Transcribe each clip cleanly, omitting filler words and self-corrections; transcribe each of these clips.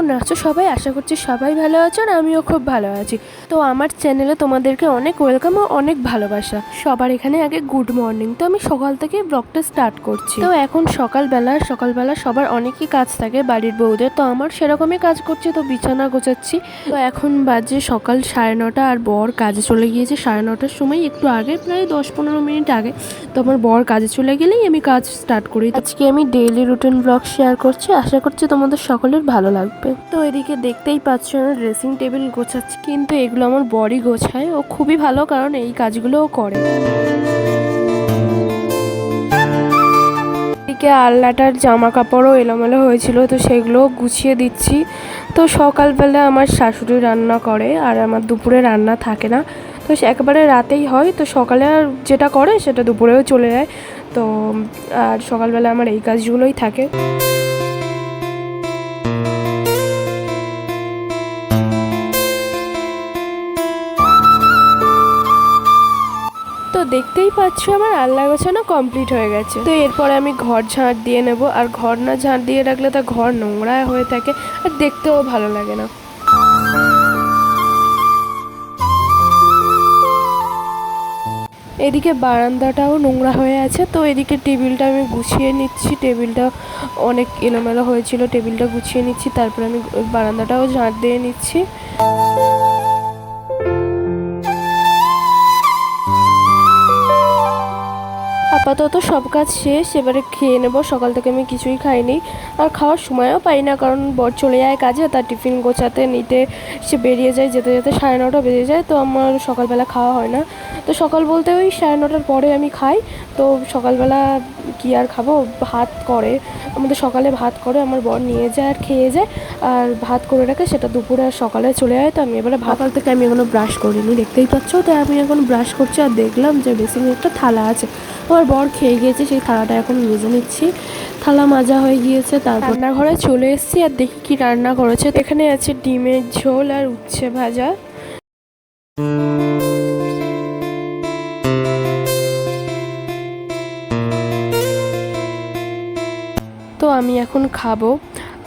কেমন আছো সবাই? আশা করছি সবাই ভালো আছো আর আমিও খুব ভালো আছি। তো আমার চ্যানেলে তোমাদেরকে অনেক ওয়েলকাম ও অনেক ভালোবাসা। সবার এখানে আগে গুড মর্নিং। তো আমি সকাল থেকে ব্লগটা স্টার্ট করছি। তো এখন সকালবেলা সবার অনেকই কাজ থাকে বাড়ির বউদের, তো আমার সেরকমই কাজ করছে, তো বিছানা গোছাচ্ছি। তো এখন বাজে সকাল 9:30 আর বর কাজে চলে গিয়েছে 9:30টার সময়, একটু আগে, প্রায় 10-15 মিনিট আগে। তো আমার বর কাজে চলে গেলেই আমি কাজ স্টার্ট করি। আজকে আমি ডেইলি রুটিন ব্লগ শেয়ার করছি, আশা করছি তোমাদের সকলের ভালো লাগবে। তো এদিকে দেখতেই পাচ্ছ আমি ড্রেসিং টেবিল গোছাচ্ছি, কিন্তু এগুলো আমার বরই গোছায়, ও খুবই ভালো, কারণ এই কাজগুলোও করে। এদিকে আলনাটার জামা কাপড়ও এলোমেলো হয়েছিল, তো সেগুলোও গুছিয়ে দিচ্ছি। তো সকালবেলা আমার শাশুড়ি রান্না করে আর আমার দুপুরে রান্না থাকে না, তো একেবারে রাতেই হয়। তো সকালে আর যেটা করে সেটা দুপুরেও চলে যায়। তো আর সকালবেলা আমার এই কাজগুলোই থাকে। তো দেখতেই পাচ্ছ আমার আলনা গোছানো কমপ্লিট হয়ে গেছে। তো এরপরে আমি ঘর ঝাঁট দিয়ে নেব, আর ঘর না ঝাঁট দিয়ে রাখলে তা ঘর নোংরা হয়ে থাকে আর দেখতেও ভালো লাগে না। এদিকে বারান্দাটাও নোংরা হয়ে আছে, তো এদিকে টেবিলটা আমি গুছিয়ে নিচ্ছি। টেবিলটা অনেক এলোমেলো হয়েছিল, টেবিলটা গুছিয়ে নিচ্ছি, তারপরে আমি বারান্দাটাও ঝাঁট দিয়ে নিচ্ছি। আপাতত সব কাজ শেষ, এবারে খেয়ে নেব। সকাল থেকে আমি কিছুই খাইনি আর খাওয়ার সময়ও পাই না, কারণ বর চলে যায় কাজে, তার টিফিন গোছাতে নিতে সে বেরিয়ে যায়, যেতে যেতে 9:30 বেজে যায়। তো আমার সকালবেলা খাওয়া হয় না। তো সকাল বলতে ওই 9:30টার পরে আমি খাই। তো সকালবেলা কি আর খাবো, ভাত করে আমাদের, সকালে ভাত করে আমার বর নিয়ে যায় আর খেয়ে যায়, আর ভাত করে রাখে, সেটা দুপুরে আর সকালে চলে যায়। তো আমি এবারে সকাল থেকে আমি এখনো ব্রাশ করিনি, দেখতেই পাচ্ছ। তো আমি এখন ব্রাশ করছি আর দেখলাম যে বেসিনে একটা থালা আছে, আমার বর খেয়ে গিয়েছে, সেই থালাটা এখন মেজে নিচ্ছি। থালা মাজা হয়ে গিয়েছে, তারপর রান্নাঘরে চলে এসেছি আর দেখি কি রান্না করেছে। এখানে আছে ডিমের ঝোল আর উচ্ছে ভাজা। তো আমি এখন খাবো।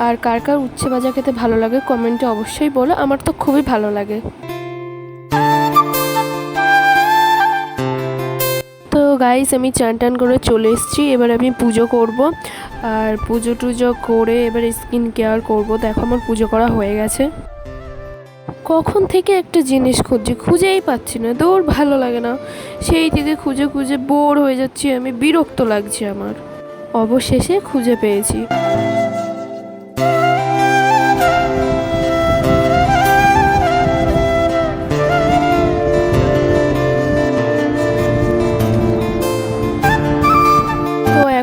আর কার কার উচ্ছে ভাজা খেতে ভালো লাগে কমেন্টে অবশ্যই বলো, আমার তো খুবই ভালো লাগে। তো গাইস আমি চান টান করে চলে এসেছি, এবার আমি পুজো করব। আর পুজো টুজো করে এবার স্কিন কেয়ার করব। দেখো আমার পুজো করা হয়ে গেছে। কখন থেকে একটা জিনিস খুঁজেই পাচ্ছি না, দৌড় ভালো লাগে না, সেই থেকে খুঁজে খুঁজে বোর হয়ে যাচ্ছি আমি, বিরক্ত লাগছে আমার। অবশেষে খুঁজে পেয়েছি।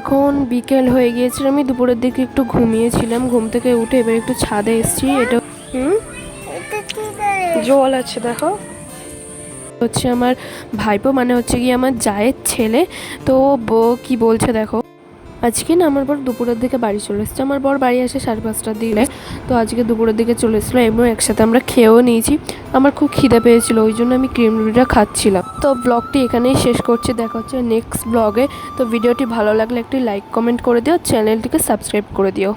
এখন বিকেল হয়ে গিয়েছিল, আমি দুপুরের দিকে একটু ঘুমিয়েছিলাম, ঘুম থেকে উঠে এবার একটু ছাদে এসেছি। এটা জল আছে দেখো, হচ্ছে আমার ভাইপো, মানে হচ্ছে কি আমার জায়ের ছেলে। তো কি বলছে দেখো। আজকে না আমার বর দুপুরের দিকে বাড়ি চলে এসেছে, আমার বর বাড়ি আসে 5:30টার দিকে। তো আজকে দুপুরের দিকে চলে এসেছিলো এবং একসাথে আমরা খেয়েও নিয়েছি। আমার খুব খিদে পেয়েছিল, ওই জন্য আমি ক্রিম রুটিটা খাচ্ছিলাম। তো ব্লগটি এখানেই শেষ করছি, দেখা হচ্ছে নেক্সট ব্লগে। তো ভিডিওটি ভালো লাগলে একটি লাইক কমেন্ট করে দিও, চ্যানেলটিকে সাবস্ক্রাইব করে দিও।